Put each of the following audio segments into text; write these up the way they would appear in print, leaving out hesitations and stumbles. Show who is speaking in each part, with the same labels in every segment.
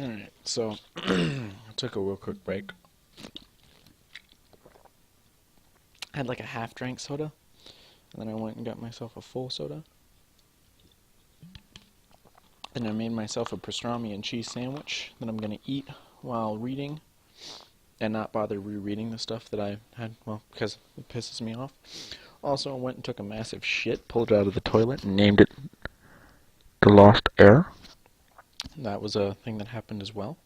Speaker 1: Alright, so I took a real quick break. I had like a half drank soda, and then I went and got myself a full soda. Then I made myself a pastrami and cheese sandwich that I'm going to eat while reading and not bother rereading the stuff that I had, well, because it pisses me off. Also, I went and took a massive shit, pulled it out of the toilet, and named it The Lost Heir. That was a thing that happened as well.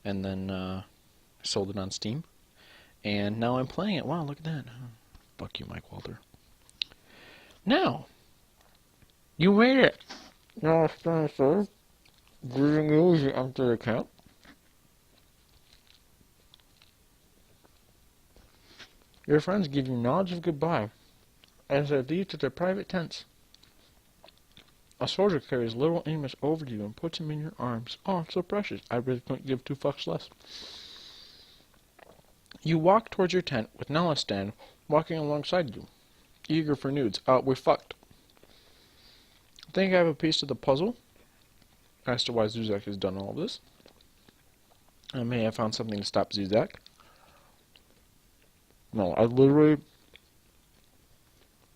Speaker 1: And then I sold it on Steam. And now I'm playing it. Wow, look at that. Fuck you, Mike Walter. Now, you made it. Now it's time for greeting you as you enter the account. Your friends give you nods of goodbye as they lead to their private tents. A soldier carries little Amos over to you and puts him in your arms. Oh, so precious. I really couldn't give 2 fucks less. You walk towards your tent with Nalistan walking alongside you, eager for news. We're fucked. Think I have a piece of the puzzle as to why Zuzak has done all of this. I may have found something to stop Zuzak. No, I literally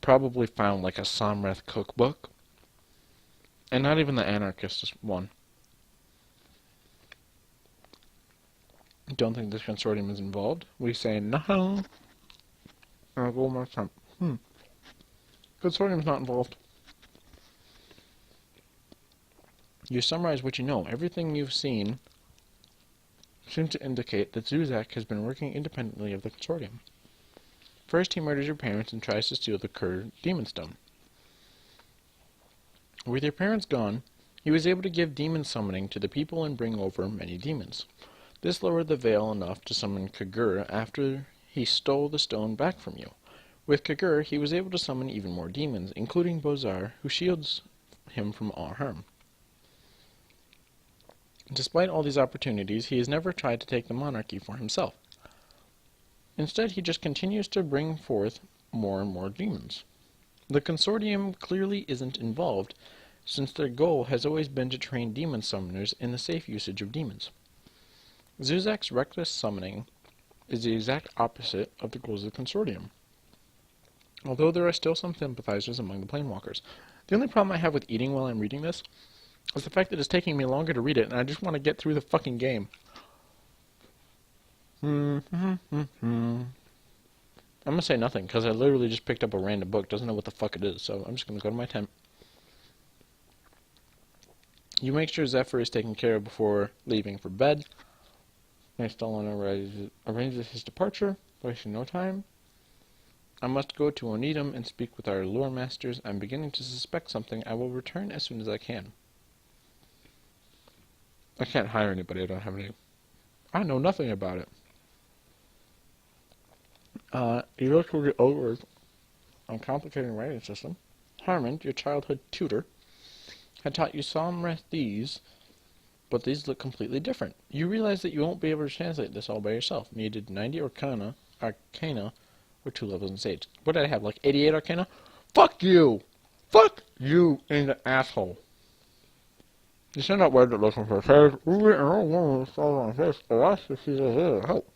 Speaker 1: probably found like a Somrath cookbook. And not even the Anarchist one. Don't think this consortium is involved. We say no. I'll go my time. Consortium's not involved. You summarize what you know. Everything you've seen seems to indicate that Zuzak has been working independently of the consortium. First, he murders your parents and tries to steal the Kerr Demon Stone. With your parents gone, he was able to give demon summoning to the people and bring over many demons. This lowered the veil enough to summon Kagur after he stole the stone back from you. With Kagur, he was able to summon even more demons, including Bozar, who shields him from all harm. Despite all these opportunities, he has never tried to take the monarchy for himself. Instead, he just continues to bring forth more and more demons. The consortium clearly isn't involved, since their goal has always been to train demon summoners in the safe usage of demons. Zuzak's reckless summoning is the exact opposite of the goals of the consortium, although there are still some sympathizers among the planewalkers. The only problem I have with eating while I'm reading this is the fact that it's taking me longer to read it, and I just want to get through the fucking game. I'm going to say nothing, because I literally just picked up a random book, doesn't know what the fuck it is, so I'm just going to go to my tent. You make sure Zephyr is taken care of before leaving for bed. Stalin arranges his departure, wasting no time. I must go to Onedum and speak with our lore masters. I'm beginning to suspect something. I will return as soon as I can. I can't hire anybody. I don't have any. I know nothing about it. You look through the over on complicated writing system. Harmon, your childhood tutor, had taught you some these, but these look completely different. You realize that you won't be able to translate this all by yourself. You needed 90 arcana, or 2 levels in Sage. What did I have, like 88 arcana? Fuck you! Fuck you in the asshole. You send out word looking for affairs. We went and all one of the stars on this, but I should see the head of help.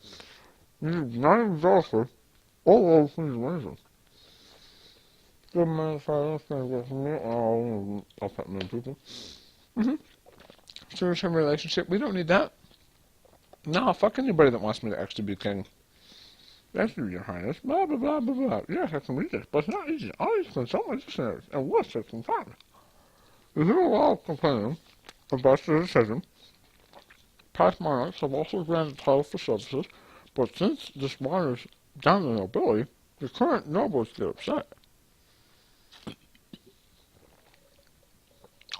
Speaker 1: You need 9 exhausted. All those things amazing. Good man, sorry, that's gonna get from me. I'll put many people. Short-term relationship, we don't need that. No, fuck anybody that wants me to actually be king. Thank you, your highness. Blah, blah, blah, blah, blah. Yes, I can read this, but it's not easy. I need to consult my dictionaries, and worse, take some time. You hear a lot of complaining about the decision. Past monarchs have also granted titles for services, but since this waters down the nobility, the current nobles get upset.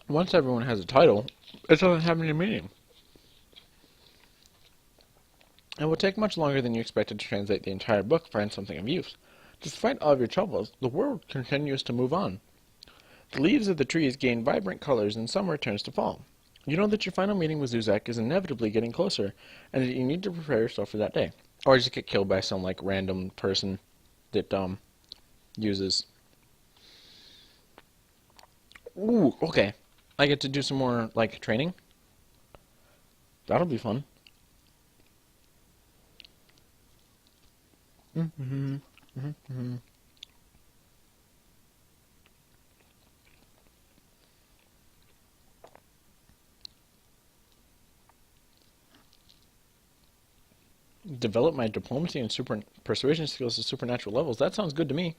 Speaker 1: Once everyone has a title, it doesn't have any meaning. It will take much longer than you expected to translate the entire book to find something of use. Despite all of your troubles, the world continues to move on. The leaves of the trees gain vibrant colors and summer turns to fall. You know that your final meeting with Zuzak is inevitably getting closer, and that you need to prepare yourself for that day. Or just get killed by some, like, random person that, uses... Ooh, okay. I get to do some more, like, training. That'll be fun. Mm-hmm. Mm-hmm. Develop my diplomacy and super persuasion skills to supernatural levels. That sounds good to me.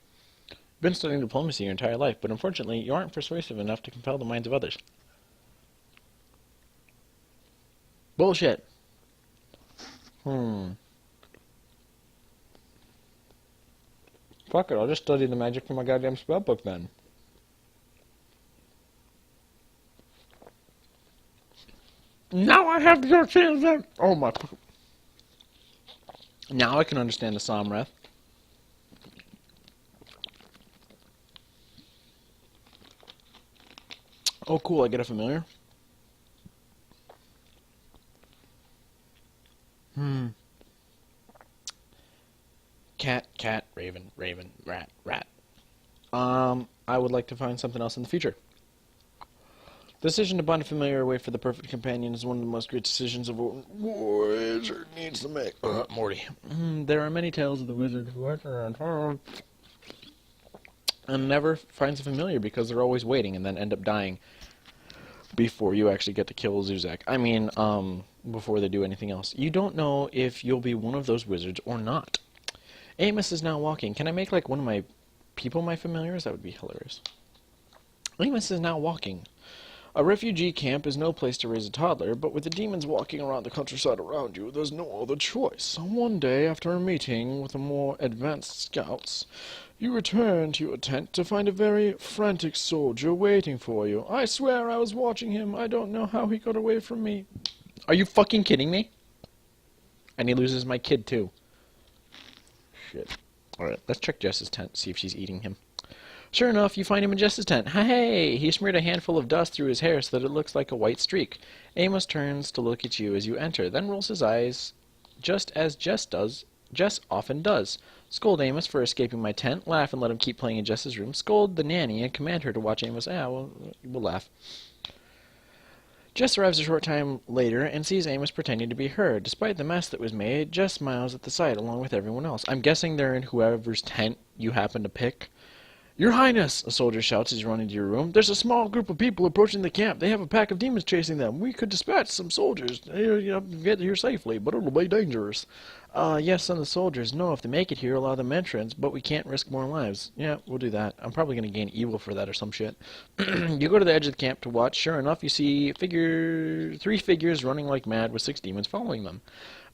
Speaker 1: You've been studying diplomacy your entire life, but unfortunately, you aren't persuasive enough to compel the minds of others. Bullshit. Fuck it, I'll just study the magic from my goddamn spellbook then. Now I have your chance. Oh my. Now I can understand the Somrath. Oh cool, I get a familiar. Cat, raven, rat. I would like to find something else in the future. The decision to bind a familiar away for the perfect companion is one of the most great decisions of a wizard needs to make. Morty. There are many tales of the wizard who and never finds a familiar because they're always waiting and then end up dying before you actually get to kill Zuzak. I mean, before they do anything else. You don't know if you'll be one of those wizards or not. Amos is now walking. Can I make like one of my people my familiars? That would be hilarious. Amos is now walking. A refugee camp is no place to raise a toddler, but with the demons walking around the countryside around you, there's no other choice. One day, after a meeting with the more advanced scouts, you return to your tent to find a very frantic soldier waiting for you. I swear I was watching him. I don't know how he got away from me. Are you fucking kidding me? And he loses my kid, too. Shit. Alright, let's check Jess's tent, see if she's eating him. Sure enough, you find him in Jess's tent. Hey! He smeared a handful of dust through his hair so that it looks like a white streak. Amos turns to look at you as you enter, then rolls his eyes, just as Jess does. Jess often does. Scold Amos for escaping my tent, laugh and let him keep playing in Jess's room, scold the nanny and command her to watch Amos. We'll laugh. Jess arrives a short time later and sees Amos pretending to be her. Despite the mess that was made, Jess smiles at the sight along with everyone else. I'm guessing they're in whoever's tent you happen to pick. Your Highness, a soldier shouts as you run into your room. There's a small group of people approaching the camp. They have a pack of demons chasing them. We could dispatch some soldiers, get here safely, but it'll be dangerous. Yes, some of the soldiers know if they make it here, allow them entrance, but we can't risk more lives. Yeah, we'll do that. I'm probably going to gain evil for that or some shit. You go to the edge of the camp to watch. Sure enough, you see 3 figures running like mad with 6 demons following them.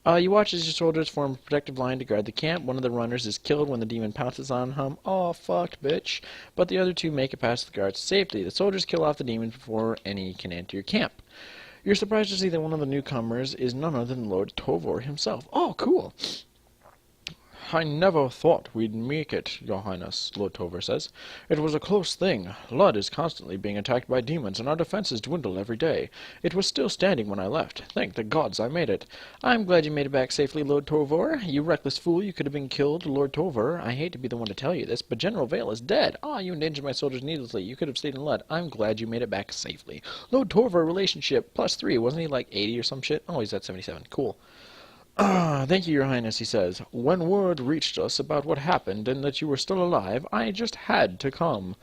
Speaker 1: You watch as your soldiers form a protective line to guard the camp. One of the runners is killed when the demon pounces on him. Oh, fuck, bitch. But the other 2 make it past the guards to safety. The soldiers kill off the demons before any can enter your camp. You're surprised to see that one of the newcomers is none other than Lord Tovor himself. Oh, cool. I never thought we'd make it, Your Highness, Lord Tovor says. It was a close thing. Lud is constantly being attacked by demons, and our defenses dwindle every day. It was still standing when I left. Thank the gods I made it. I'm glad you made it back safely, Lord Tovor. You reckless fool, you could have been killed, Lord Tovor. I hate to be the one to tell you this, but General Vale is dead. You endangered my soldiers needlessly. You could have stayed in Lud. I'm glad you made it back safely. Lord Tovor relationship, +3. Wasn't he like 80 or some shit? Oh, he's at 77. Cool. Thank you, Your Highness, he says. When word reached us about what happened and that you were still alive, I just had to come.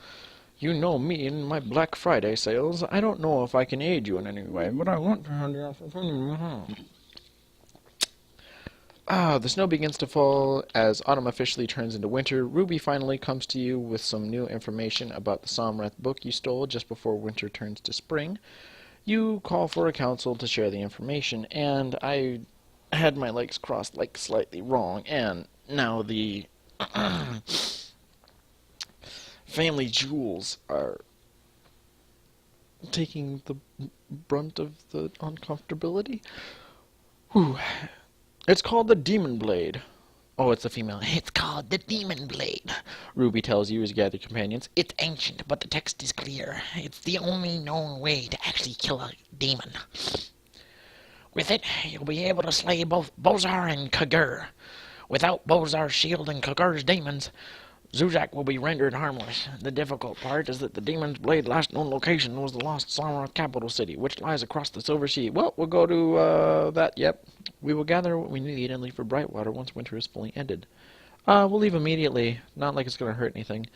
Speaker 1: You know me and my Black Friday sales. I don't know if I can aid you in any way, but I want to... The snow begins to fall as autumn officially turns into winter. Ruby finally comes to you with some new information about the Somrath book you stole just before winter turns to spring. You call for a council to share the information, and I had my legs crossed like slightly wrong, and now the family jewels are taking the brunt of the uncomfortability. Whew. It's called the Demon Blade. Oh, it's a female. It's called the Demon Blade, Ruby tells you as you gather companions. It's ancient, but the text is clear. It's the only known way to actually kill a demon. With it, you'll be able to slay both Bozar and Kagur. Without Bozar's shield and Kagur's demons, Zuzak will be rendered harmless. The difficult part is that the demon's blade last known location was the lost Samara capital city, which lies across the Silver Sea. Well, we'll go to, that, yep. We will gather what we need and leave for Brightwater once winter is fully ended. We'll leave immediately. Not like it's going to hurt anything.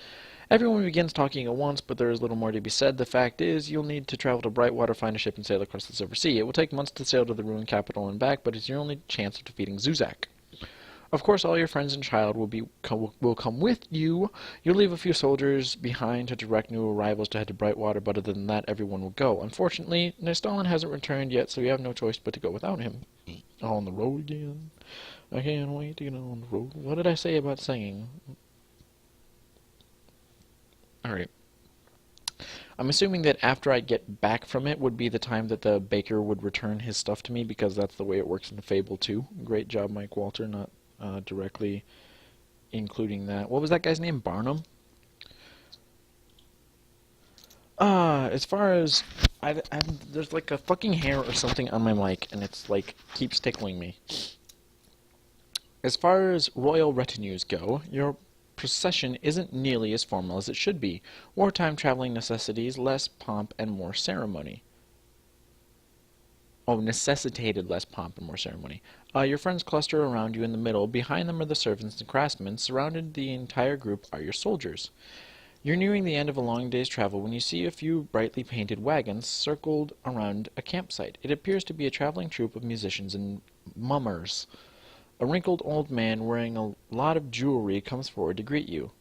Speaker 1: Everyone begins talking at once, but there is little more to be said. The fact is, you'll need to travel to Brightwater, find a ship, and sail across the Silver Sea. It will take months to sail to the ruined capital and back, but it's your only chance of defeating Zuzak. Of course, all your friends and child will come with you. You'll leave a few soldiers behind to direct new arrivals to head to Brightwater, but other than that, everyone will go. Unfortunately, Nestalin hasn't returned yet, so you have no choice but to go without him. On the road again. I can't wait to get on the road. What did I say about singing? Alright. I'm assuming that after I get back from it would be the time that the baker would return his stuff to me, because that's the way it works in Fable 2. Great job, Mike Walter, not directly including that. What was that guy's name? Barnum? As far as... there's like a fucking hair or something on my mic, and it's like, keeps tickling me. As far as royal retinues go, your procession isn't nearly as formal as it should be. Wartime traveling necessities less pomp and more ceremony. Oh, necessitated less pomp and more ceremony. Your friends cluster around you in the middle. Behind them are the servants and craftsmen. Surrounded the entire group are your soldiers. You're nearing the end of a long day's travel when you see a few brightly painted wagons circled around a campsite. It appears to be a traveling troupe of musicians and mummers. A wrinkled old man wearing a lot of jewelry comes forward to greet you.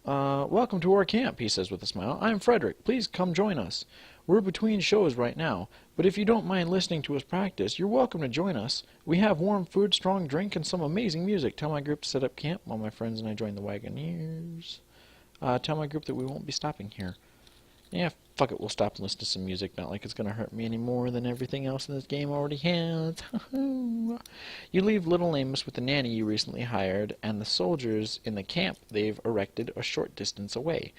Speaker 1: Welcome to our camp, he says with a smile. I'm Frederick. Please come join us. We're between shows right now, but if you don't mind listening to us practice, you're welcome to join us. We have warm food, strong drink, and some amazing music. Tell my group to set up camp while my friends and I join the Wagoneers. Tell my group that we won't be stopping here. Yeah, fuck it, we'll stop and listen to some music. Not like it's going to hurt me any more than everything else in this game already has. You leave Little Amos with the nanny you recently hired, and the soldiers in the camp they've erected a short distance away.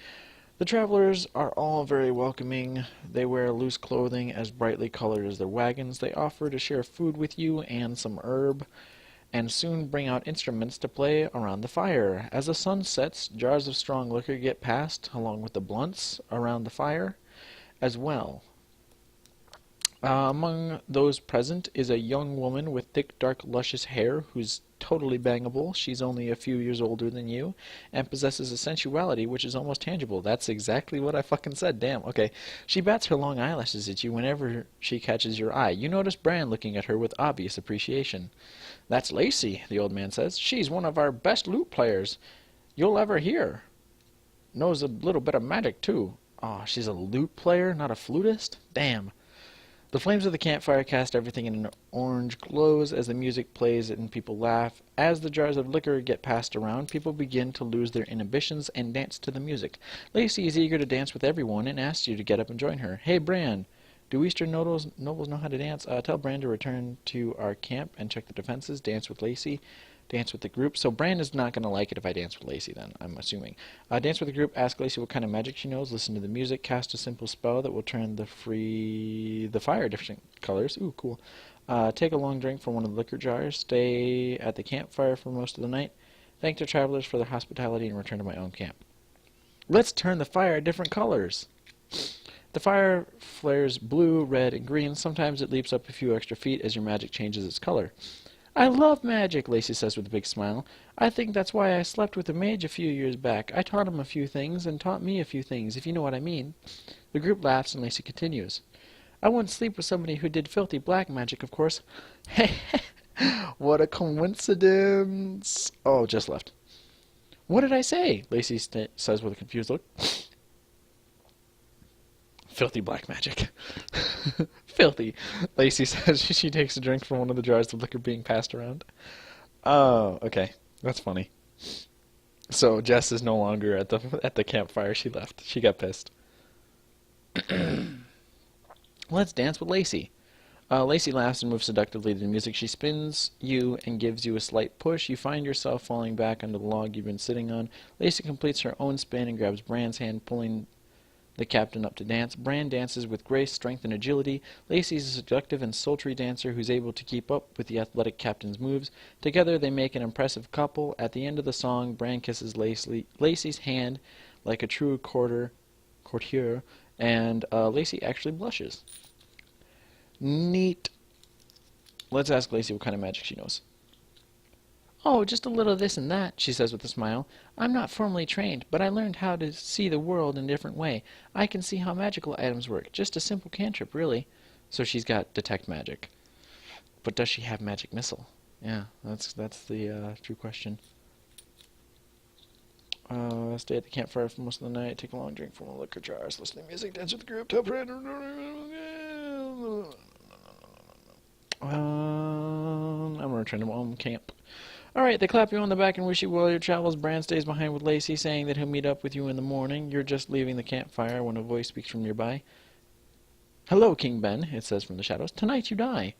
Speaker 1: The travelers are all very welcoming. They wear loose clothing as brightly colored as their wagons. They offer to share food with you and some herb, and soon bring out instruments to play around the fire. As the sun sets, jars of strong liquor get passed, along with the blunts, around the fire as well. Among those present is a young woman with thick, dark, luscious hair who's totally bangable. She's only a few years older than you and possesses a sensuality which is almost tangible. That's exactly what I fucking said. Damn, okay. She bats her long eyelashes at you whenever she catches your eye. You notice Bran looking at her with obvious appreciation. That's Lacey, the old man says. She's one of our best lute players you'll ever hear. Knows a little bit of magic, too. Oh, she's a lute player, not a flutist? Damn. The flames of the campfire cast everything in an orange glows as the music plays and people laugh. As the jars of liquor get passed around, people begin to lose their inhibitions and dance to the music. Lacey is eager to dance with everyone and asks you to get up and join her. Hey, Bran, do Eastern nobles know how to dance? Tell Bran to return to our camp and check the defenses. Dance with Lacey. Dance with the group. So Bran is not going to like it if I dance with Lacey then, I'm assuming. Dance with the group. Ask Lacey what kind of magic she knows. Listen to the music. Cast a simple spell that will turn the fire different colors. Ooh, cool. Take a long drink from one of the liquor jars. Stay at the campfire for most of the night. Thank the travelers for their hospitality and return to my own camp. Let's turn the fire different colors. The fire flares blue, red, and green. Sometimes it leaps up a few extra feet as your magic changes its color. I love magic, Lacey says with a big smile. I think that's why I slept with a mage a few years back. I taught him a few things and taught me a few things, if you know what I mean. The group laughs and Lacey continues. I wouldn't sleep with somebody who did filthy black magic, of course. What a coincidence. Oh, just left. What did I say? Lacey says with a confused look. Filthy black magic. Filthy. Lacey says she takes a drink from one of the jars of liquor being passed around. Oh, okay. That's funny. So Jess is no longer at the campfire. She left. She got pissed. Let's dance with Lacey. Lacey laughs and moves seductively to the music. She spins you and gives you a slight push. You find yourself falling back onto the log you've been sitting on. Lacey completes her own spin and grabs Bran's hand, pulling the captain up to dance. Bran dances with grace, strength, and agility. Lacey's a seductive and sultry dancer who's able to keep up with the athletic captain's moves. Together they make an impressive couple. At the end of the song, Bran kisses Lacey's hand like a true courtier, and Lacey actually blushes. Neat. Let's ask Lacey what kind of magic she knows. Oh, just a little this and that, she says with a smile. I'm not formally trained, but I learned how to see the world in a different way. I can see how magical items work. Just a simple cantrip, really. So she's got detect magic. But does she have magic missile? Yeah, that's the true question. Stay at the campfire for most of the night. Take a long drink from a liquor jar. Listen to music. Dance with the group. Top red. I'm gonna return to home camp. Alright, they clap you on the back and wish you well on your travels. Bran stays behind with Lacey, saying that he'll meet up with you in the morning. You're just leaving the campfire when a voice speaks from nearby. Hello, King Ben, it says from the shadows. Tonight you die.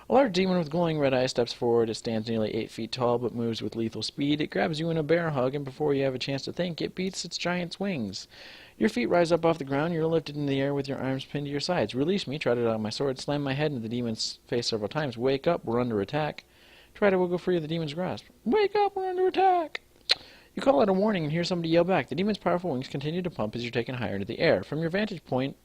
Speaker 1: A large demon with glowing red eyes steps forward. It stands nearly 8 feet tall, but moves with lethal speed. It grabs you in a bear hug, and before you have a chance to think, it beats its giant's wings. Your feet rise up off the ground. You're lifted in the air with your arms pinned to your sides. Release me, trotted out my sword, slam my head into the demon's face several times. Wake up, we're under attack. Try to wiggle free of the demon's grasp. Wake up, we're under attack! You call out a warning and hear somebody yell back. The demon's powerful wings continue to pump as you're taken higher into the air. From your vantage point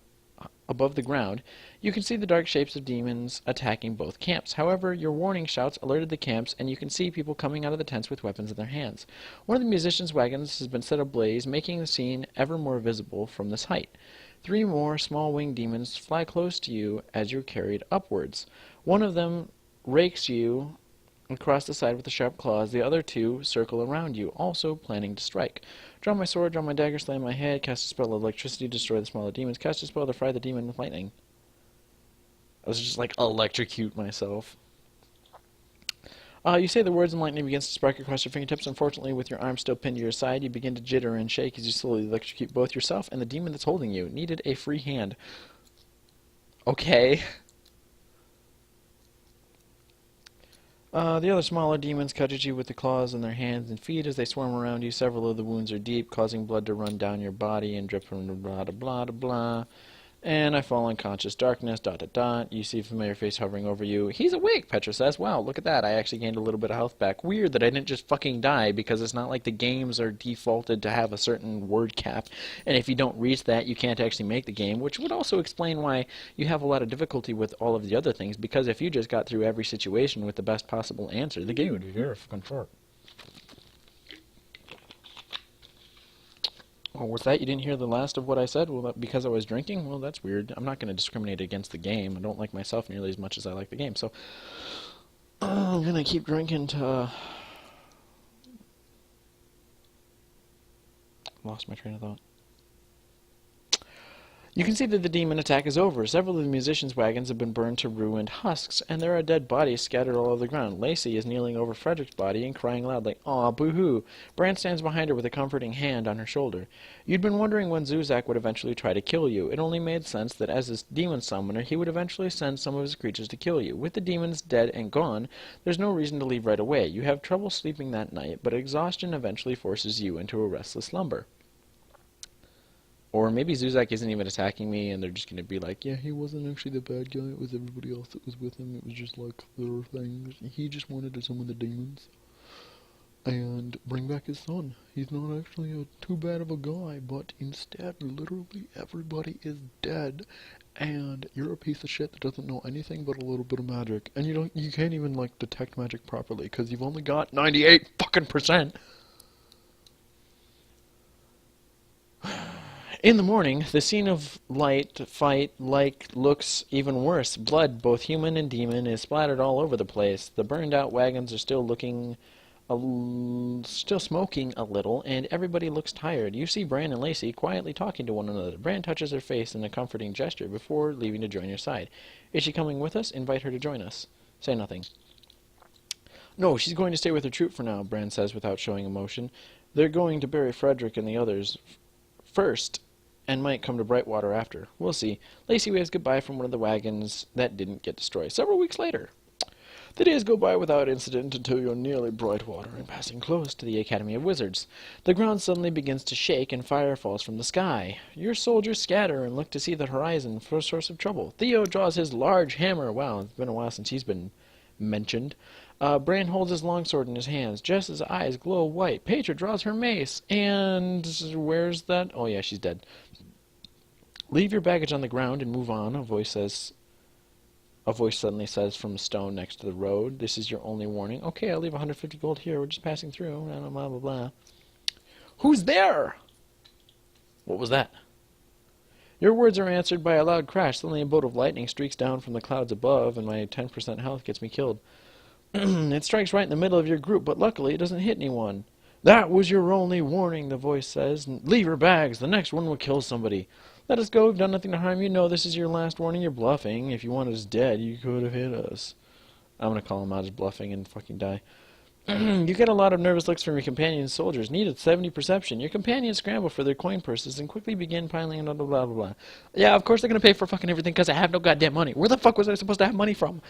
Speaker 1: above the ground, you can see the dark shapes of demons attacking both camps. However, your warning shouts alerted the camps, and you can see people coming out of the tents with weapons in their hands. One of the musicians' wagons has been set ablaze, making the scene ever more visible from this height. 3 more small winged demons fly close to you as you're carried upwards. One of them rakes you across the side with the sharp claws. The other 2 circle around you, also planning to strike. Draw my sword, draw my dagger, slam my head, cast a spell of electricity to destroy the smaller demons, cast a spell to fry the demon with lightning. I was just like, electrocute myself. You say the words and lightning begins to spark across your fingertips. Unfortunately, with your arm still pinned to your side, you begin to jitter and shake as you slowly electrocute both yourself and the demon that's holding you. Needed a free hand. Okay. The other smaller demons cut at you with the claws in their hands and feet as they swarm around you. Several of the wounds are deep, causing blood to run down your body and drip from blah blah blah blah. And I fall unconscious. Darkness, ... You see a familiar face hovering over you. He's awake, Petra says. Wow, look at that. I actually gained a little bit of health back. Weird that I didn't just fucking die, because it's not like the games are defaulted to have a certain word cap, and if you don't reach that, you can't actually make the game, which would also explain why you have a lot of difficulty with all of the other things, because if you just got through every situation with the best possible answer, the game would be very fucking short. Oh, with that, you didn't hear the last of what I said? Well, because I was drinking? Well, that's weird. I'm not going to discriminate against the game. I don't like myself nearly as much as I like the game. So, I'm going to keep drinking to... Lost my train of thought. You can see that the demon attack is over. Several of the musicians' wagons have been burned to ruined husks, and there are dead bodies scattered all over the ground. Lacey is kneeling over Frederick's body and crying loudly, "Aw, boo-hoo!" Bran stands behind her with a comforting hand on her shoulder. You'd been wondering when Zuzak would eventually try to kill you. It only made sense that as a demon summoner, he would eventually send some of his creatures to kill you. With the demons dead and gone, there's no reason to leave right away. You have trouble sleeping that night, but exhaustion eventually forces you into a restless slumber. Or maybe Zuzak isn't even attacking me, and they're just going to be like, yeah, he wasn't actually the bad guy, it was everybody else that was with him, it was just like their things. He just wanted to summon the demons and bring back his son. He's not actually too bad of a guy, but instead, literally everybody is dead, and you're a piece of shit that doesn't know anything but a little bit of magic, and you can't even, like, detect magic properly, because you've only got 98 fucking %. In the morning, the scene of fight looks even worse. Blood, both human and demon, is splattered all over the place. The burned-out wagons are still smoking a little, and everybody looks tired. You see Bran and Lacey quietly talking to one another. Bran touches her face in a comforting gesture before leaving to join your side. Is she coming with us? Invite her to join us. Say nothing. No, she's going to stay with her troop for now, Bran says without showing emotion. They're going to bury Frederick and the others first, and might come to Brightwater after. We'll see. Lacey waves goodbye from one of the wagons that didn't get destroyed. Several weeks later. The days go by without incident until you're nearly Brightwater and passing close to the Academy of Wizards. The ground suddenly begins to shake and fire falls from the sky. Your soldiers scatter and look to see the horizon for a source of trouble. Theo draws his large hammer. Wow, it's been a while since he's been mentioned. Bran holds his longsword in his hands. Jess's eyes glow white. Petra draws her mace. And where's that? Oh yeah, she's dead. Leave your baggage on the ground and move on, a voice suddenly says from a stone next to the road. This is your only warning. Okay, I'll leave 150 gold here. We're just passing through. Blah, blah, blah, blah. Who's there? What was that? Your words are answered by a loud crash. Suddenly a bolt of lightning streaks down from the clouds above, and my 10% health gets me killed. It strikes right in the middle of your group, but luckily it doesn't hit anyone. That was your only warning, the voice says. Leave your bags. The next one will kill somebody. Let us go. We've done nothing to harm you. No, this is your last warning. You're bluffing. If you wanted us dead, you could have hit us. I'm going to call him out as bluffing and fucking die. You get a lot of nervous looks from your companions' soldiers. Needed 70 perception. Your companions scramble for their coin purses and quickly begin piling blah, blah, blah, blah, blah. Yeah, of course they're going to pay for fucking everything because I have no goddamn money. Where the fuck was I supposed to have money from?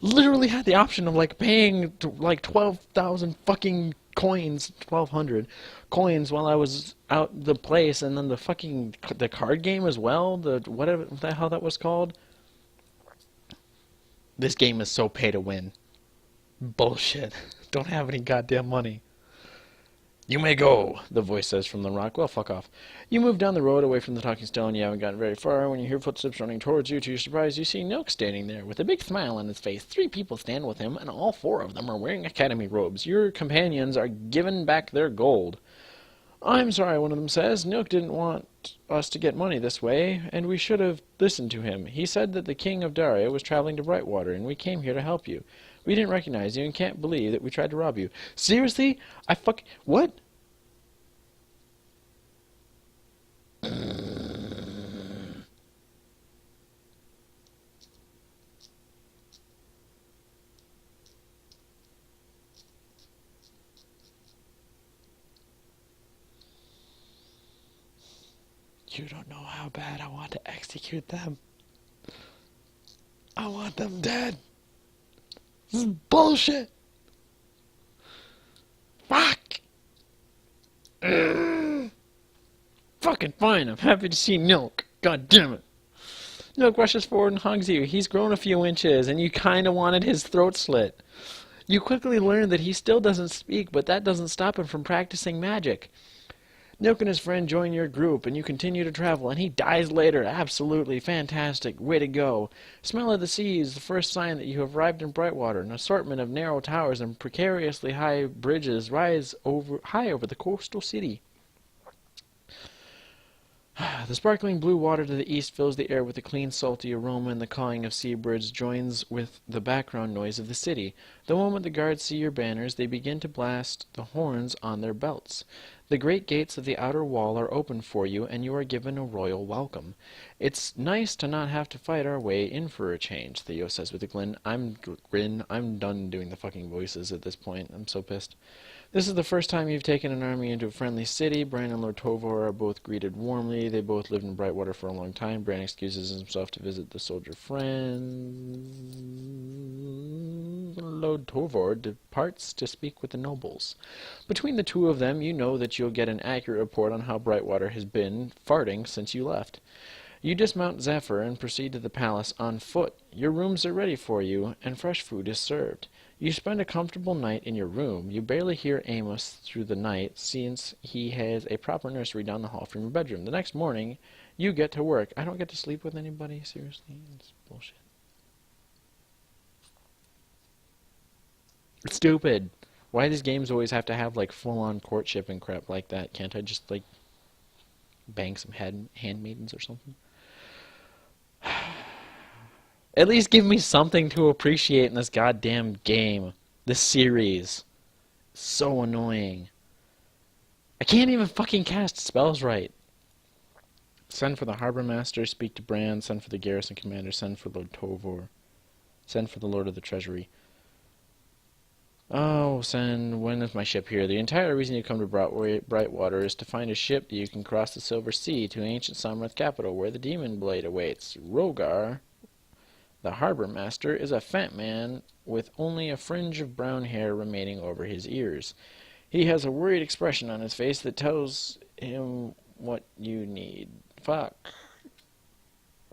Speaker 1: Literally had the option of, like, paying, like, 12,000 fucking coins, 1,200 coins while I was out the place, and then the card game as well, whatever the hell that was called. This game is so pay to win. Bullshit. Don't have any goddamn money. You may go, the voice says from the rock. Well, fuck off. You move down the road away from the talking stone. You haven't gotten very far when you hear footsteps running towards you. To your surprise, you see Milk standing there with a big smile on his face. 3 people stand with him, and all 4 of them are wearing academy robes. Your companions are given back their gold. I'm sorry, one of them says. Nook didn't want us to get money this way, and we should have listened to him. He said that the king of Daria was traveling to Brightwater, and we came here to help you. We didn't recognize you and can't believe that we tried to rob you. Seriously? What? You don't know how bad I want to execute them. I want them dead. This is bullshit. Fuck. Fucking fine. I'm happy to see Milk. God damn it. Milk rushes forward and hugs you. He's grown a few inches, and you kind of wanted his throat slit. You quickly learn that he still doesn't speak, but that doesn't stop him from practicing magic. Milk and his friend join your group, and you continue to travel, and he dies later. Absolutely fantastic. Way to go. Smell of the sea is the first sign that you have arrived in Brightwater. An assortment of narrow towers and precariously high bridges rise high over the coastal city. The sparkling blue water to the east fills the air with a clean, salty aroma, and the cawing of seabirds joins with the background noise of the city. The moment the guards see your banners, they begin to blast the horns on their belts. The great gates of the outer wall are open for you, and you are given a royal welcome. It's nice to not have to fight our way in for a change, Theo says with a grin. I'm done doing the fucking voices at this point. I'm so pissed. This is the first time you've taken an army into a friendly city. Bran and Lord Tovor are both greeted warmly. They both lived in Brightwater for a long time. Bran excuses himself to visit the soldier friends. Lord Tovor departs to speak with the nobles. Between the 2 of them, you know that you'll get an accurate report on how Brightwater has been farting since you left. You dismount Zephyr and proceed to the palace on foot. Your rooms are ready for you, and fresh food is served. You spend a comfortable night in your room. You barely hear Amos through the night, since he has a proper nursery down the hall from your bedroom. The next morning, you get to work. I don't get to sleep with anybody? Seriously? It's bullshit. It's stupid. Why do these games always have to have, like, full-on courtship and crap like that? Can't I just, like, bang some handmaidens or something? At least give me something to appreciate in this goddamn game. This series. So annoying. I can't even fucking cast spells right. Send for the harbor master, speak to Bran, send for the garrison commander, send for Lord Tovor. Send for the Lord of the Treasury. Oh, when is my ship here? The entire reason you come to Brightwater is to find a ship that you can cross the Silver Sea to ancient Samrath capital, where the Demon Blade awaits. Rogar The harbor master is a fat man with only a fringe of brown hair remaining over his ears. He has a worried expression on his face that tells him what you need. Fuck.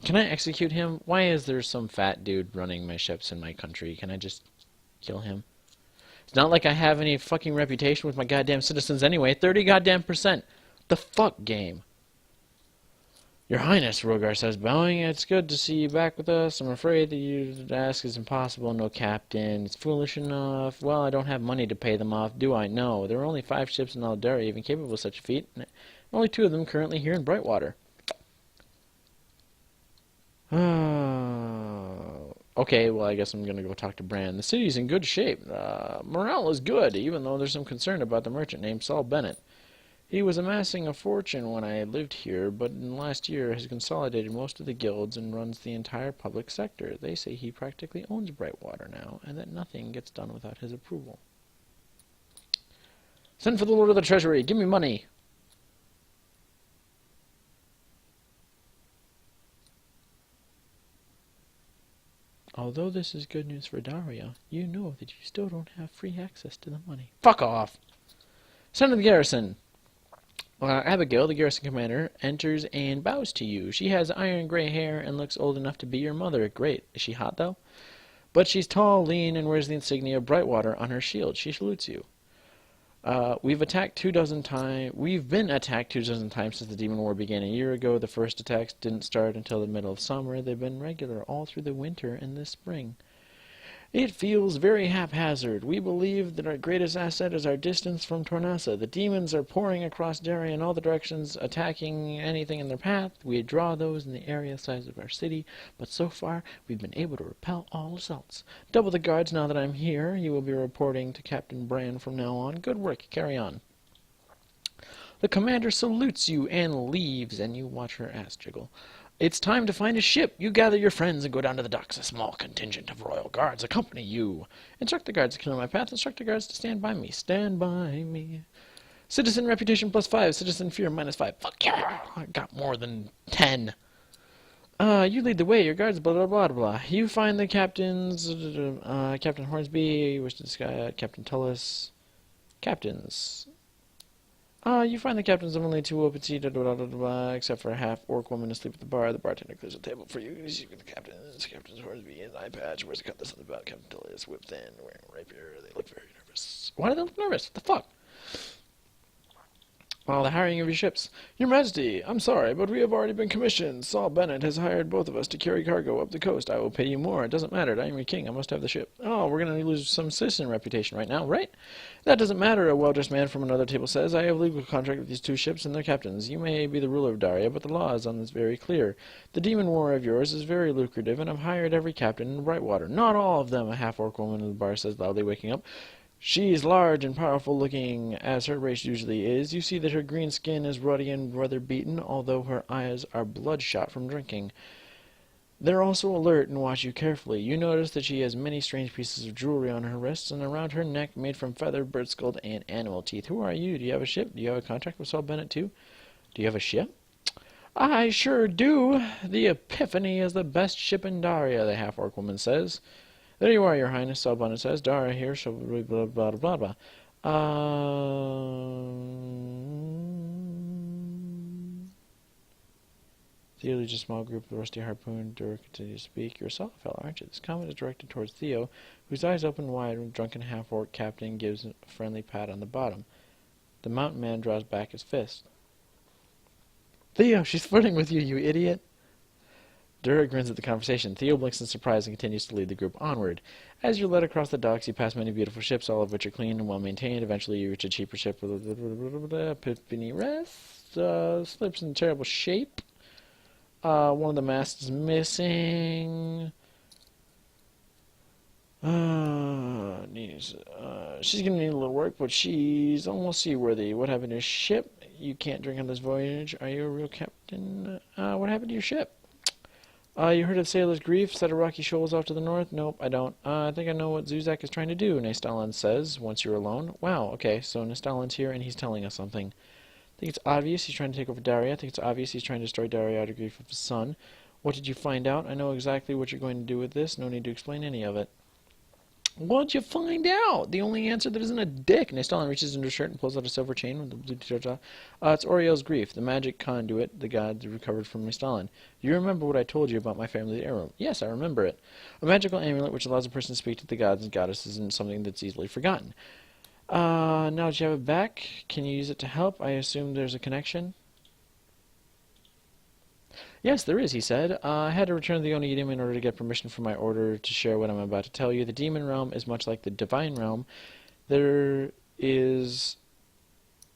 Speaker 1: Can I execute him? Why is there some fat dude running my ships in my country? Can I just kill him? It's not like I have any fucking reputation with my goddamn citizens anyway. 30 goddamn %. The fuck game? Your Highness, Rogar says, bowing, it's good to see you back with us. I'm afraid that you ask is impossible. No captain. It's foolish enough. Well, I don't have money to pay them off, do I? No. There are only 5 ships in Aldera even capable of such a feat. And only 2 of them currently here in Brightwater. Okay, well, I guess I'm going to go talk to Bran. The city's in good shape. Morale is good, even though there's some concern about the merchant named Saul Bennett. He was amassing a fortune when I lived here, but in the last year has consolidated most of the guilds and runs the entire public sector. They say he practically owns Brightwater now, and that nothing gets done without his approval. Send for the Lord of the Treasury. Give me money. Although this is good news for Daria, you know that you still don't have free access to the money. Fuck off! Send to the garrison. Abigail, the garrison commander, enters and bows to you. She has iron gray hair and looks old enough to be your mother. Great. Is she hot, though? But she's tall, lean, and wears the insignia of Brightwater on her shield. She salutes you. We've been attacked 2 dozen times since the Demon War began a year ago. The first attacks didn't start until the middle of summer. They've been regular all through the winter and this spring. It feels very haphazard. We believe that our greatest asset is our distance from Tornassa. The demons are pouring across Darien in all the directions, attacking anything in their path. We draw those in the area size of our city, but so far we've been able to repel all assaults. Double the guards now that I'm here. You will be reporting to Captain Bran from now on. Good work. Carry on. The commander salutes you and leaves, and you watch her ass jiggle. It's time to find a ship. You gather your friends and go down to the docks. A small contingent of royal guards accompany you. Instruct the guards to clear my path. Instruct the guards to stand by me. Stand by me. Citizen reputation +5. Citizen fear -5. Fuck yeah! I got more than 10. You lead the way. Your guards, blah, blah, blah, blah. You find the captains, Captain Hornsby, you wish to disguise, Captain Tullis. Captains. You find the captains of only 2 open seats, except for a half-orc woman asleep at the bar. The bartender clears the table for you. You see the Captain's Hornsby, his eye patch, wears a cutlass on the belt. Captain Tullius, whipped in, wearing a rapier. They look very nervous. Why do they look nervous? What the fuck? Well, the hiring of your ships. Your Majesty, I'm sorry, but we have already been commissioned. Saul Bennett has hired both of us to carry cargo up the coast. I will pay you more. It doesn't matter. I am your king. I must have the ship. Oh, we're going to lose some citizen reputation right now, right? That doesn't matter, a well-dressed man from another table says. I have a legal contract with these 2 ships and their captains. You may be the ruler of Daria, but the law is on this very clear. The demon war of yours is very lucrative, and I've hired every captain in Brightwater. Not all of them, a half-orc woman in the bar says loudly, waking up. She's large and powerful-looking, as her race usually is. You see that her green skin is ruddy and weather-beaten, although her eyes are bloodshot from drinking. They're also alert and watch you carefully. You notice that she has many strange pieces of jewelry on her wrists and around her neck made from feather, bird skull, and animal teeth. Who are you? Do you have a ship? Do you have a contract with Saul Bennett, too? Do you have a ship? I sure do. The Epiphany is the best ship in Daria, the half-orc woman says. There you are, Your Highness, Saul Bennett says. Daria here shall blah, blah, blah, blah, blah. Theo leads a small group of the rusty harpoon. Dura continues to speak. You're a solid fellow, aren't you? This comment is directed towards Theo, whose eyes open wide when the drunken half-orc captain gives a friendly pat on the bottom. The mountain man draws back his fist. Theo, she's flirting with you, you idiot! Dura grins at the conversation. Theo blinks in surprise and continues to lead the group onward. As you're led across the docks, you pass many beautiful ships, all of which are clean and well-maintained. Eventually, you reach a cheaper ship. Epiphany rests. Slips in terrible shape. One of the masts is missing. She's going to need a little work, but she's almost seaworthy. What happened to your ship? You can't drink on this voyage. Are you a real captain? What happened to your ship? You heard of Sailor's Grief, set of rocky shoals off to the north? Nope, I don't. I think I know what Zuzak is trying to do, Nestalin says, once you're alone. Wow, okay, so Nestalin's here and he's telling us something. I think it's obvious he's trying to take over Daria. I think it's obvious he's trying to destroy Daria out of grief of his son. What did you find out? I know exactly what you're going to do with this. No need to explain any of it. What'd you find out? The only answer that isn't a dick. Stalin reaches into his shirt and pulls out a silver chain with the blue details. It's Oriel's grief, the magic conduit the gods recovered from Stalin. Do you remember what I told you about my family heirloom? Yes, I remember it. A magical amulet which allows a person to speak to the gods and goddesses isn't something that's easily forgotten. Now that you have it back, can you use it to help? I assume there's a connection? Yes, there is, he said. I had to return to the Oneidum in order to get permission from my order to share what I'm about to tell you. The demon realm is much like the divine realm. There is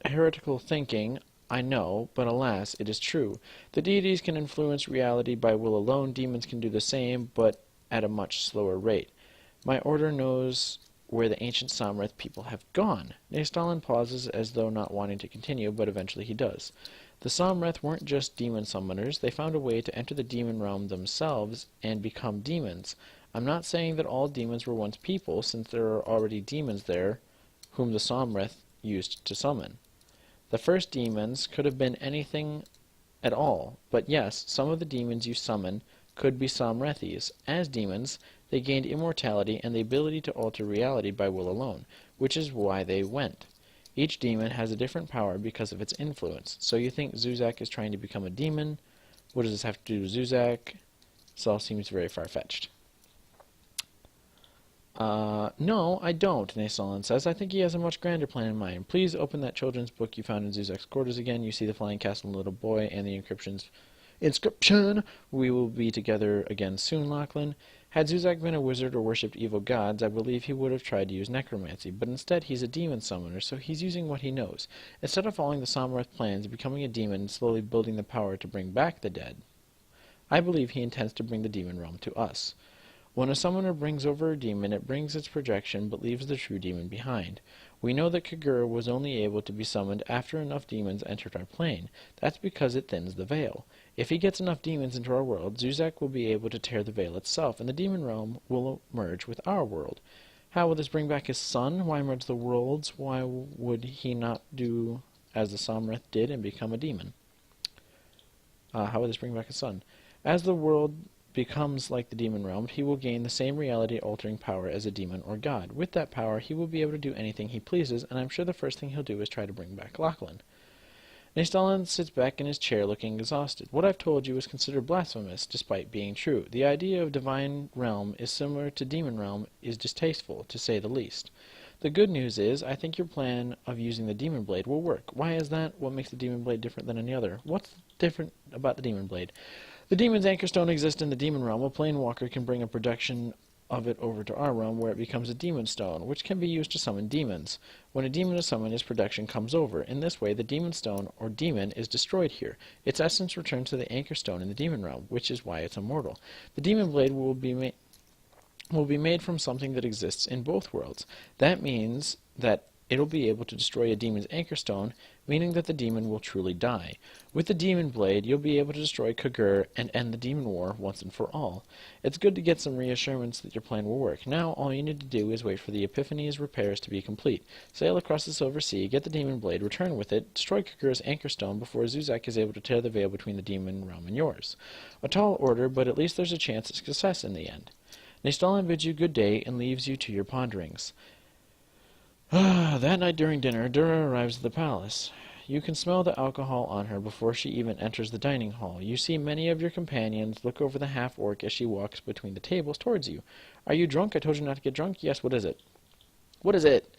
Speaker 1: heretical thinking, I know, but alas, it is true. The deities can influence reality by will alone. Demons can do the same, but at a much slower rate. My order knows where the ancient Samrith people have gone. Stalin pauses as though not wanting to continue, but eventually he does. The Samrith weren't just demon summoners. They found a way to enter the demon realm themselves and become demons. I'm not saying that all demons were once people, since there are already demons there whom the Samrith used to summon. The first demons could have been anything at all, but yes, some of the demons you summon could be Samrithis. As demons, they gained immortality and the ability to alter reality by will alone, which is why they went. Each demon has a different power because of its influence. So you think Zuzak is trying to become a demon? What does this have to do with Zuzak? This all seems very far-fetched. No, I don't, Stalin says. I think he has a much grander plan in mind. Please open that children's book you found in Zuzak's quarters again. You see the flying castle and the little boy and the inscription. We will be together again soon, Lachlan. Had Zuzak been a wizard or worshipped evil gods, I believe he would have tried to use necromancy, but instead he's a demon summoner, so he's using what he knows. Instead of following the Samrith plans of becoming a demon and slowly building the power to bring back the dead, I believe he intends to bring the demon realm to us. When a summoner brings over a demon, it brings its projection, but leaves the true demon behind. We know that Kagura was only able to be summoned after enough demons entered our plane. That's because it thins the veil. If he gets enough demons into our world, Zuzak will be able to tear the veil itself, and the demon realm will merge with our world. How will this bring back his son? Why merge the worlds? Why would he not do as the Samrith did and become a demon? How will this bring back his son? As the world becomes like the demon realm, he will gain the same reality-altering power as a demon or god. With that power, he will be able to do anything he pleases, and I'm sure the first thing he'll do is try to bring back Lachlan. Stalin sits back in his chair looking exhausted. What I've told you is considered blasphemous, despite being true. The idea of divine realm is similar to demon realm is distasteful, to say the least. The good news is, I think your plan of using the demon blade will work. Why is that? What makes the demon blade different than any other? What's different about the demon blade? The demon's anchor stone exists in the demon realm. A planewalker can bring a production of it over to our realm, where it becomes a demon stone, which can be used to summon demons. When a demon is summoned, his production comes over. In this way, the demon stone, or demon, is destroyed here. Its essence returns to the anchor stone in the demon realm, which is why it's immortal. The demon blade will be made from something that exists in both worlds. That means that it'll be able to destroy a demon's anchor stone, meaning that the demon will truly die. With the demon blade, you'll be able to destroy Kagur and end the demon war once and for all. It's good to get some reassurance that your plan will work. Now, all you need to do is wait for the Epiphany's repairs to be complete. Sail across the Silver Sea, get the demon blade, return with it, destroy Kagur's anchor stone before Zuzak is able to tear the veil between the demon realm and yours. A tall order, but at least there's a chance of success in the end. Stalin bids you good day and leaves you to your ponderings. That night during dinner, Dura arrives at the palace. You can smell the alcohol on her before she even enters the dining hall. You see many of your companions look over the half-orc as she walks between the tables towards you. Are you drunk? I told you not to get drunk. Yes, what is it? What is it?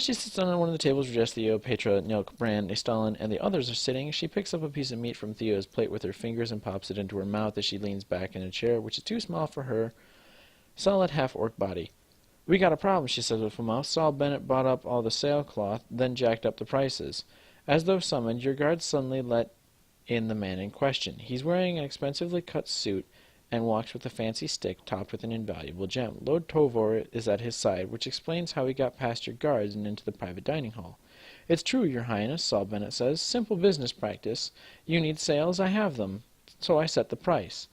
Speaker 1: She sits down on one of the tables where Theo, Petra, Nilk, Bran, Stalin, and the others are sitting. She picks up a piece of meat from Theo's plate with her fingers and pops it into her mouth as she leans back in a chair, which is too small for her solid half-orc body. We got a problem, she says with a mouth. Saul Bennett bought up all the sailcloth, then jacked up the prices. As though summoned, your guards suddenly let in the man in question. He's wearing an expensively cut suit and walks with a fancy stick topped with an invaluable gem. Lord Tovor is at his side, which explains how he got past your guards and into the private dining hall. It's true, Your Highness, Saul Bennett says. Simple business practice. You need sales, I have them. So I set the price.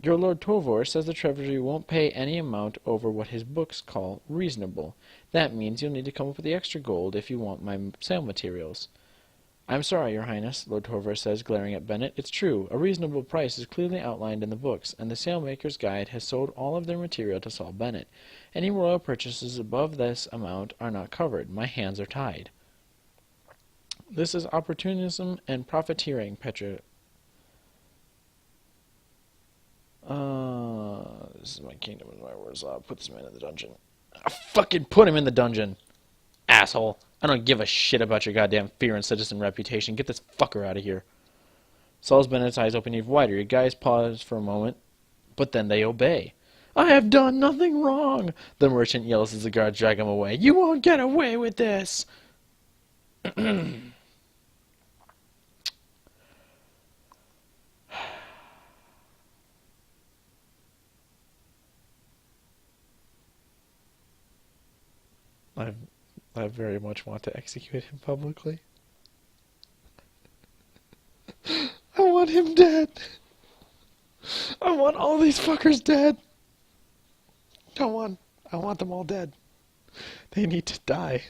Speaker 1: Your Lord Tovor says the Treasury won't pay any amount over what his books call reasonable. That means you'll need to come up with the extra gold if you want my sale materials. I'm sorry, Your Highness, Lord Torvar says, glaring at Bennett. It's true. A reasonable price is clearly outlined in the books, and the Sailmaker's Guide has sold all of their material to Saul Bennett. Any royal purchases above this amount are not covered. My hands are tied. This is opportunism and profiteering, Petra. This is my kingdom and my words. I'll put this man in the dungeon. I fucking put him in the dungeon, asshole. I don't give a shit about your goddamn fear and citizen reputation. Get this fucker out of here. Saul Bennett's eyes open even wider. Your guys pause for a moment, but then they obey. I have done nothing wrong, the merchant yells as the guards drag him away. You won't get away with this. I very much want to execute him publicly. I want him dead. I want all these fuckers dead. I want them all dead. They need to die.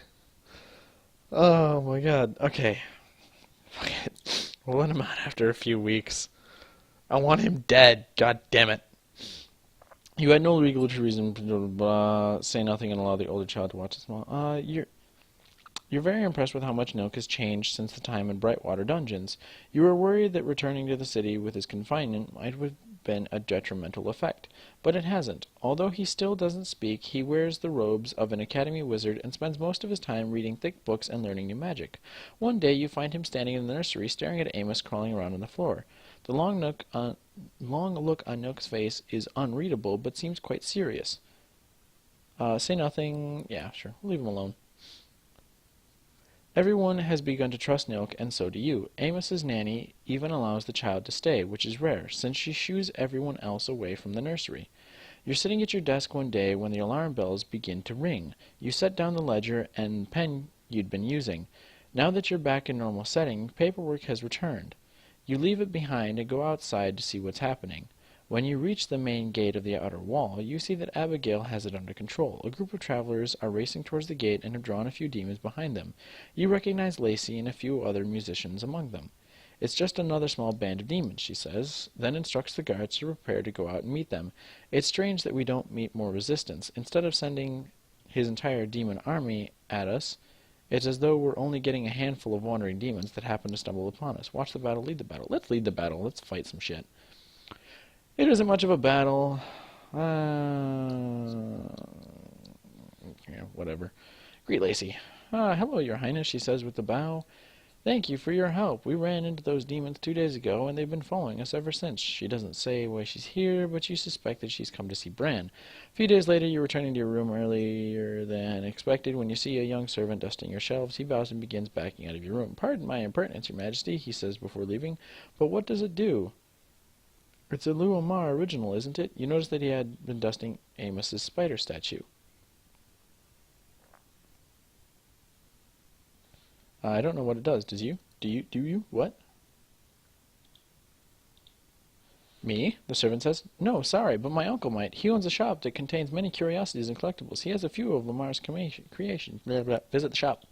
Speaker 1: Oh my god. Okay. Fuck it. We'll let him out after a few weeks. I want him dead. God damn it. You had no legal reason to say nothing and allow the older child to watch the small. You're very impressed with how much Nilk has changed since the time in Brightwater Dungeons. You were worried that returning to the city with his confinement might have been a detrimental effect, but it hasn't. Although he still doesn't speak, he wears the robes of an academy wizard and spends most of his time reading thick books and learning new magic. One day you find him standing in the nursery staring at Amos crawling around on the floor. The long look on Nook's face is unreadable, but seems quite serious. Say nothing. Yeah, sure. We'll leave him alone. Everyone has begun to trust Nilk, and so do you. Amos's nanny even allows the child to stay, which is rare, since she shoos everyone else away from the nursery. You're sitting at your desk one day when the alarm bells begin to ring. You set down the ledger and pen you'd been using. Now that you're back in normal setting, paperwork has returned. You leave it behind and go outside to see what's happening. When you reach the main gate of the outer wall, you see that Abigail has it under control. A group of travelers are racing towards the gate and have drawn a few demons behind them. You recognize Lacey and a few other musicians among them. It's just another small band of demons, she says, then instructs the guards to prepare to go out and meet them. It's strange that we don't meet more resistance. Instead of sending his entire demon army at us, it's as though we're only getting a handful of wandering demons that happen to stumble upon us. Watch the battle, lead the battle. Let's lead the battle. Let's fight some shit. It isn't much of a battle. Whatever. Greet Lacey. Hello, Your Highness, she says with a bow. Thank you for your help. We ran into those demons 2 days ago, and they've been following us ever since. She doesn't say why she's here, but you suspect that she's come to see Bran. A few days later, you're returning to your room earlier than expected. When you see a young servant dusting your shelves, he bows and begins backing out of your room. Pardon my impertinence, Your Majesty, he says before leaving, but what does it do? It's a Lou Omar original, isn't it? You noticed that he had been dusting Amos's spider statue. I don't know what it does. Does you? Do you? What? Me? The servant says. No, sorry, but my uncle might. He owns a shop that contains many curiosities and collectibles. He has a few of Lamar's creations. Visit the shop.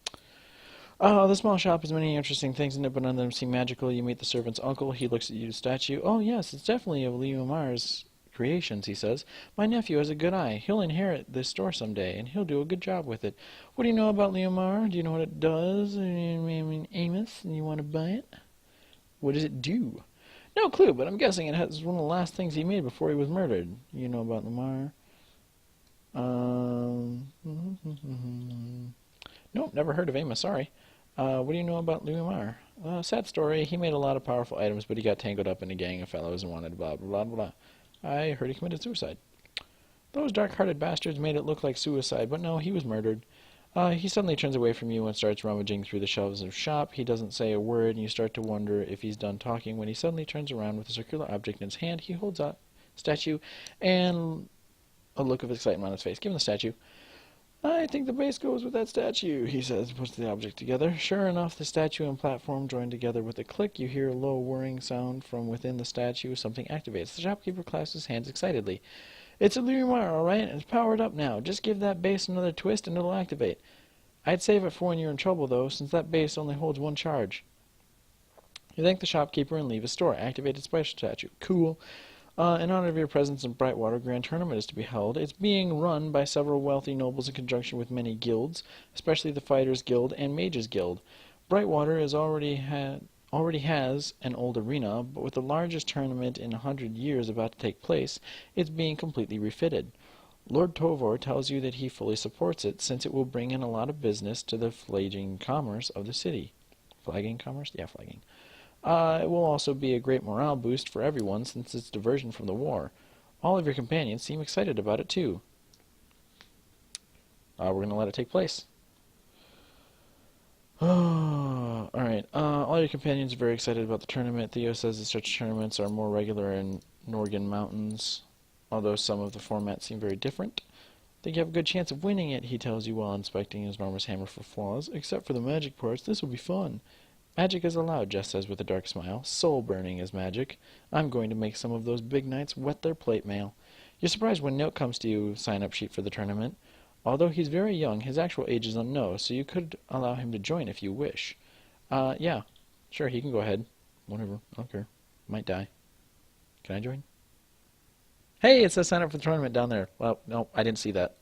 Speaker 1: Oh, the small shop has many interesting things in it, but none of them seem magical. You meet the servant's uncle. He looks at you, the statue. Oh, yes, it's definitely of Leo Lamar's creations, he says. My nephew has a good eye. He'll inherit this store someday, and he'll do a good job with it. What do you know about Leomar? Do you know what it does? Amos, and you want to buy it? What does it do? No clue, but I'm guessing it has one of the last things he made before he was murdered. You know about Lamar? Nope, never heard of Amos, sorry. What do you know about Leomar? Sad story. He made a lot of powerful items, but he got tangled up in a gang of fellows and wanted blah, blah, blah, blah. I heard he committed suicide. Those dark-hearted bastards made it look like suicide, but no, he was murdered. He suddenly turns away from you and starts rummaging through the shelves of the shop. He doesn't say a word, and you start to wonder if he's done talking when he suddenly turns around with a circular object in his hand. He holds out statue and a look of excitement on his face. Give him the statue. I think the base goes with that statue, he says, puts the object together. Sure enough, the statue and platform join together with a click. You hear a low whirring sound from within the statue. Something activates. The shopkeeper clasps his hands excitedly. It's a Lumar, all right, and it's powered up now. Just give that base another twist and it'll activate. I'd save it for when you're in trouble, though, since that base only holds one charge. You thank the shopkeeper and leave his store. Activate its spice statue. Cool. In honor of your presence in Brightwater, Grand Tournament is to be held. It's being run by several wealthy nobles in conjunction with many guilds, especially the Fighters Guild and Mages Guild. Brightwater already has an old arena, but with the largest tournament in 100 years about to take place, it's being completely refitted. Lord Tovor tells you that he fully supports it, since it will bring in a lot of business to the flagging commerce of the city. Flagging commerce? Yeah, flagging. It will also be a great morale boost for everyone, since it's diversion from the war. All of your companions seem excited about it, too. We're going to let it take place. Alright, all your companions are very excited about the tournament. Theo says that such tournaments are more regular in Norgan Mountains, although some of the formats seem very different. Think you have a good chance of winning it, he tells you while inspecting his enormous hammer for flaws. Except for the magic parts, this will be fun. Magic is allowed, Jess says with a dark smile. Soul-burning is magic. I'm going to make some of those big knights wet their plate mail. You're surprised when Note comes to you sign-up sheet for the tournament. Although he's very young, his actual age is unknown, so you could allow him to join if you wish. Yeah. Sure, he can go ahead. Whatever. I don't care. Might die. Can I join? Hey, it says sign up for the tournament down there. Well, no, I didn't see that.